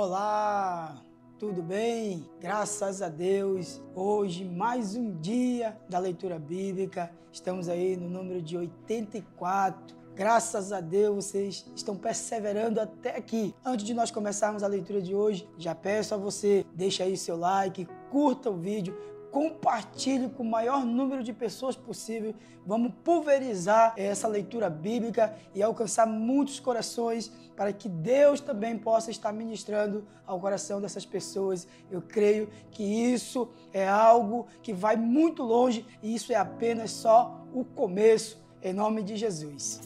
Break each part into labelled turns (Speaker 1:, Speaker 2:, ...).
Speaker 1: Olá, tudo bem? Graças a Deus, hoje mais um dia da leitura bíblica, estamos aí no número de 84. Graças a Deus, vocês estão perseverando até aqui. Antes de nós começarmos a leitura de hoje, já peço a você, deixa aí seu like, curta o vídeo, compartilhe com o maior número de pessoas possível. Vamos pulverizar essa leitura bíblica e alcançar muitos corações para que Deus também possa estar ministrando ao coração dessas pessoas. Eu creio que isso é algo que vai muito longe e isso é apenas só o começo, em nome de Jesus.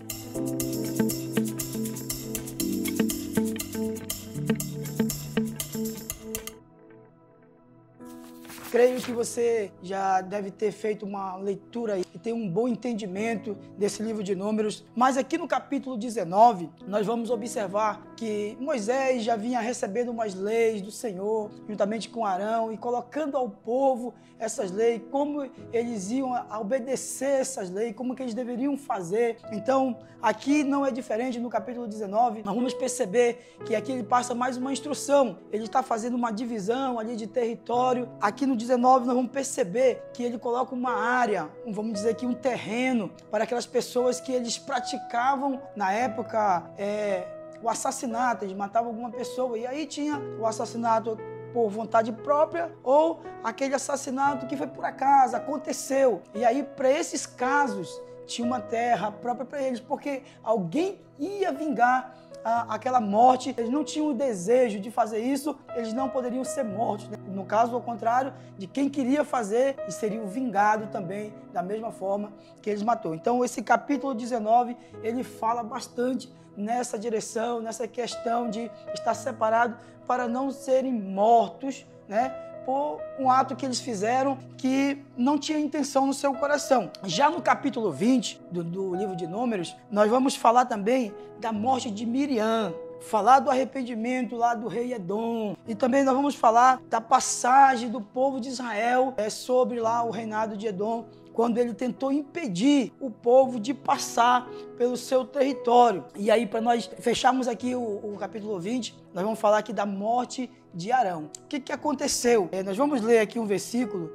Speaker 1: Creio que você já deve ter feito uma leitura e tem um bom entendimento desse livro de Números. Mas aqui no capítulo 19, nós vamos observar que Moisés já vinha recebendo umas leis do Senhor, juntamente com Arão, e colocando ao povo essas leis, como eles iam obedecer essas leis, como que eles deveriam fazer. Então, aqui não é diferente no capítulo 19. Nós vamos perceber que aqui ele passa mais uma instrução. Ele está fazendo uma divisão ali de território. Aqui no 19 nós vamos perceber que ele coloca uma área, vamos dizer aqui um terreno, para aquelas pessoas que eles praticavam na época o assassinato, eles matavam alguma pessoa e aí tinha o assassinato por vontade própria ou aquele assassinato que foi por acaso, aconteceu. E aí para esses casos tinha uma terra própria para eles, porque alguém ia vingar aquela morte. Eles não tinham o desejo de fazer isso, eles não poderiam ser mortos. No caso, ao contrário, de quem queria fazer e seriam vingados também da mesma forma que eles matou. Então, esse capítulo 19, ele fala bastante nessa direção, nessa questão de estar separado para não serem mortos, né? Por um ato que eles fizeram que não tinha intenção no seu coração. Já no capítulo 20 do livro de Números, nós vamos falar também da morte de Miriam, falar do arrependimento lá do rei Edom, e também nós vamos falar da passagem do povo de Israel sobre lá o reinado de Edom, quando ele tentou impedir o povo de passar pelo seu território. E aí, para nós fecharmos aqui o capítulo 20, nós vamos falar aqui da morte de Arão. O que aconteceu? Nós vamos ler aqui um versículo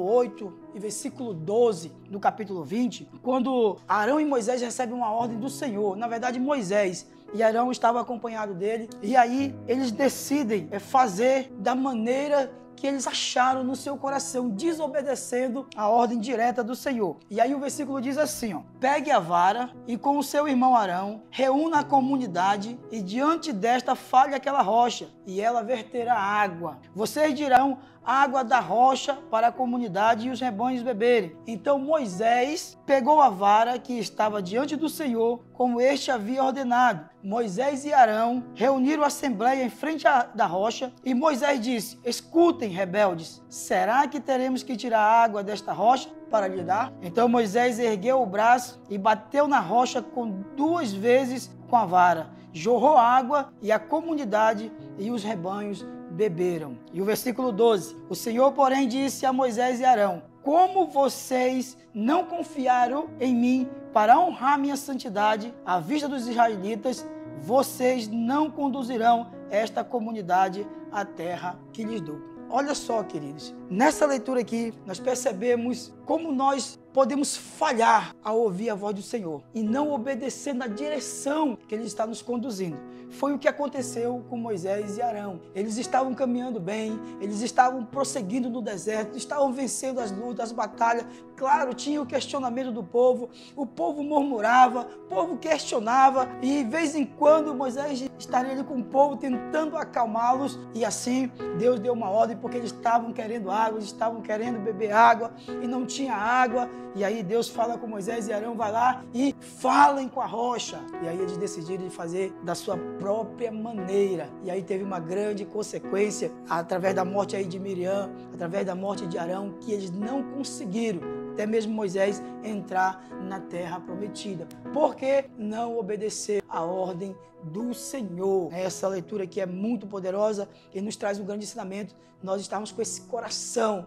Speaker 1: 8 e versículo 12 do capítulo 20, quando Arão e Moisés recebem uma ordem do Senhor. Na verdade, Moisés e Arão estavam acompanhados dele, e aí eles decidem fazer da maneira que eles acharam no seu coração, desobedecendo a ordem direta do Senhor. E aí o versículo diz assim, ó: pegue a vara e com o seu irmão Arão, reúna a comunidade e diante desta fale aquela rocha e ela verterá água. Vocês dirão água da rocha para a comunidade e os rebanhos beberem. Então Moisés pegou a vara que estava diante do Senhor, como este havia ordenado. Moisés e Arão reuniram a assembleia em frente da rocha e Moisés disse: escutem, rebeldes, será que teremos que tirar água desta rocha para lhe dar? Então Moisés ergueu o braço e bateu na rocha com 2 vezes com a vara. Jorrou água e a comunidade e os rebanhos beberam. E o versículo 12: o Senhor, porém, disse a Moisés e Arão: como vocês não confiaram em mim para honrar minha santidade à vista dos israelitas, vocês não conduzirão esta comunidade à terra que lhes dou. Olha só, queridos, nessa leitura aqui nós percebemos como nós podemos falhar ao ouvir a voz do Senhor e não obedecer na direção que Ele está nos conduzindo. Foi o que aconteceu com Moisés e Arão. Eles estavam caminhando bem, eles estavam prosseguindo no deserto, estavam vencendo as lutas, as batalhas. Claro, tinha o questionamento do povo, o povo murmurava, o povo questionava e de vez em quando Moisés estaria ali com o povo tentando acalmá-los e assim Deus deu uma ordem porque eles estavam querendo água, eles estavam querendo beber água e não tinha água. E aí Deus fala com Moisés e Arão: vai lá e falem com a rocha. E aí eles decidiram fazer da sua própria maneira. E aí teve uma grande consequência através da morte aí de Miriam, através da morte de Arão, que eles não conseguiram, até mesmo Moisés, entrar na terra prometida, porque não obedeceu a ordem do Senhor. Essa leitura aqui é muito poderosa e nos traz um grande ensinamento. Nós estamos com esse coração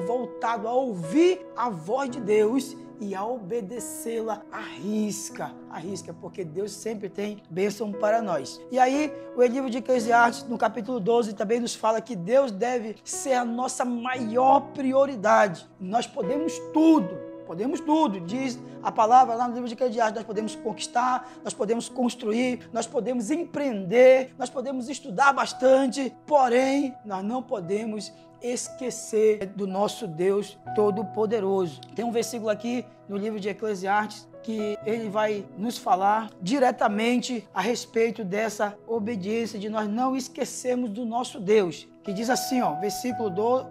Speaker 1: voltado a ouvir a voz de Deus e a obedecê-la à risca, porque Deus sempre tem bênção para nós. E aí, o livro de Eclesiastes, no capítulo 12, também nos fala que Deus deve ser a nossa maior prioridade. Nós podemos tudo, diz a palavra lá no livro de Eclesiastes. Nós podemos conquistar, nós podemos construir, nós podemos empreender, nós podemos estudar bastante, porém, nós não podemos esquecer do nosso Deus Todo-Poderoso. Tem um versículo aqui no livro de Eclesiastes que ele vai nos falar diretamente a respeito dessa obediência, de nós não esquecermos do nosso Deus, que diz assim, ó,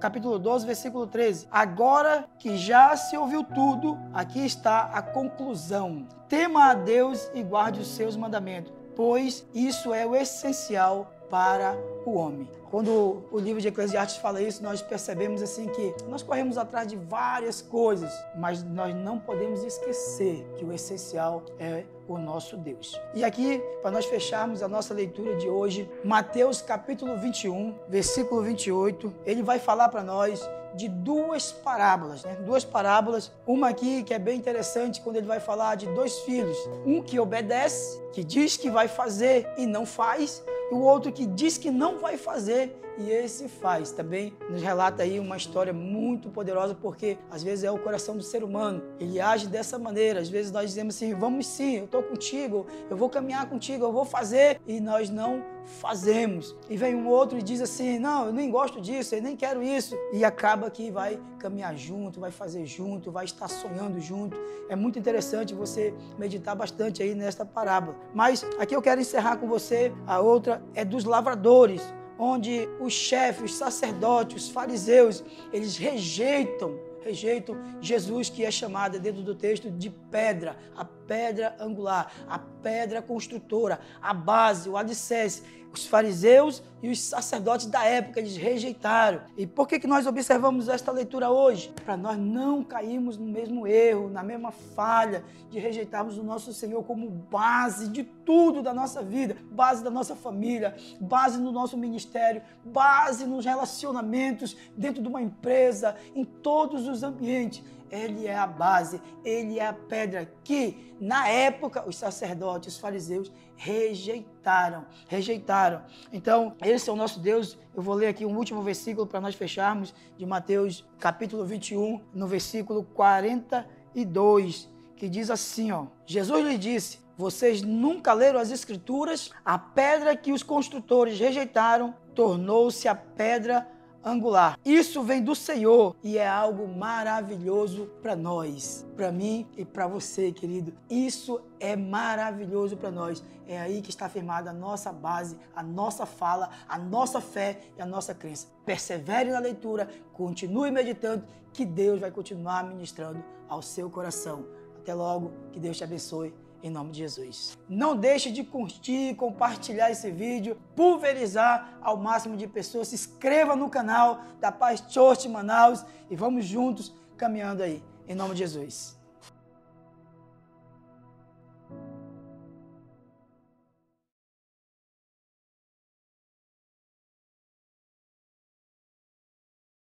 Speaker 1: capítulo 12, versículo 13. Agora que já se ouviu tudo, aqui está a conclusão. Tema a Deus e guarde os seus mandamentos, pois isso é o essencial para o homem. Quando o livro de Eclesiastes fala isso, nós percebemos assim que nós corremos atrás de várias coisas, mas nós não podemos esquecer que o essencial é o nosso Deus. E aqui, para nós fecharmos a nossa leitura de hoje, Mateus capítulo 21, versículo 28, ele vai falar para nós de duas parábolas, né? Duas parábolas, uma aqui que é bem interessante, quando ele vai falar de dois filhos, um que obedece, que diz que vai fazer e não faz, e o outro que diz que não vai fazer e esse faz. Também nos relata aí uma história muito poderosa, porque às vezes é o coração do ser humano, ele age dessa maneira. Às vezes nós dizemos assim, vamos sim, eu estou contigo, eu vou caminhar contigo, eu vou fazer, e nós não fazemos. E vem um outro e diz assim, não, eu nem gosto disso, eu nem quero isso, e acaba que vai caminhar junto, vai fazer junto, vai estar sonhando junto. É muito interessante você meditar bastante aí nesta parábola. Mas aqui eu quero encerrar com você, a outra é dos lavradores, onde os chefes, os sacerdotes, os fariseus, eles rejeitam Jesus, que é chamada dentro do texto de pedra, a pedra angular, a pedra construtora, a base, o alicerce. Os fariseus e os sacerdotes da época, eles rejeitaram. E por que nós observamos esta leitura hoje? Para nós não cairmos no mesmo erro, na mesma falha de rejeitarmos o nosso Senhor como base de tudo da nossa vida, base da nossa família, base no nosso ministério, base nos relacionamentos dentro de uma empresa, em todos os ambientes. Ele é a base, ele é a pedra que, na época, os sacerdotes, os fariseus rejeitaram. Então, esse é o nosso Deus. Eu vou ler aqui um último versículo para nós fecharmos, de Mateus, capítulo 21, no versículo 42, que diz assim, ó, Jesus lhe disse, vocês nunca leram as Escrituras? A pedra que os construtores rejeitaram tornou-se a pedra angular. Isso vem do Senhor e é algo maravilhoso para nós, para mim e para você, querido. Isso é maravilhoso para nós. É aí que está firmada a nossa base, a nossa fala, a nossa fé e a nossa crença. Persevere na leitura, continue meditando, que Deus vai continuar ministrando ao seu coração. Até logo, que Deus te abençoe. Em nome de Jesus. Não deixe de curtir, compartilhar esse vídeo, pulverizar ao máximo de pessoas. Se inscreva no canal da Paz Church Manaus e vamos juntos caminhando aí. Em nome de Jesus.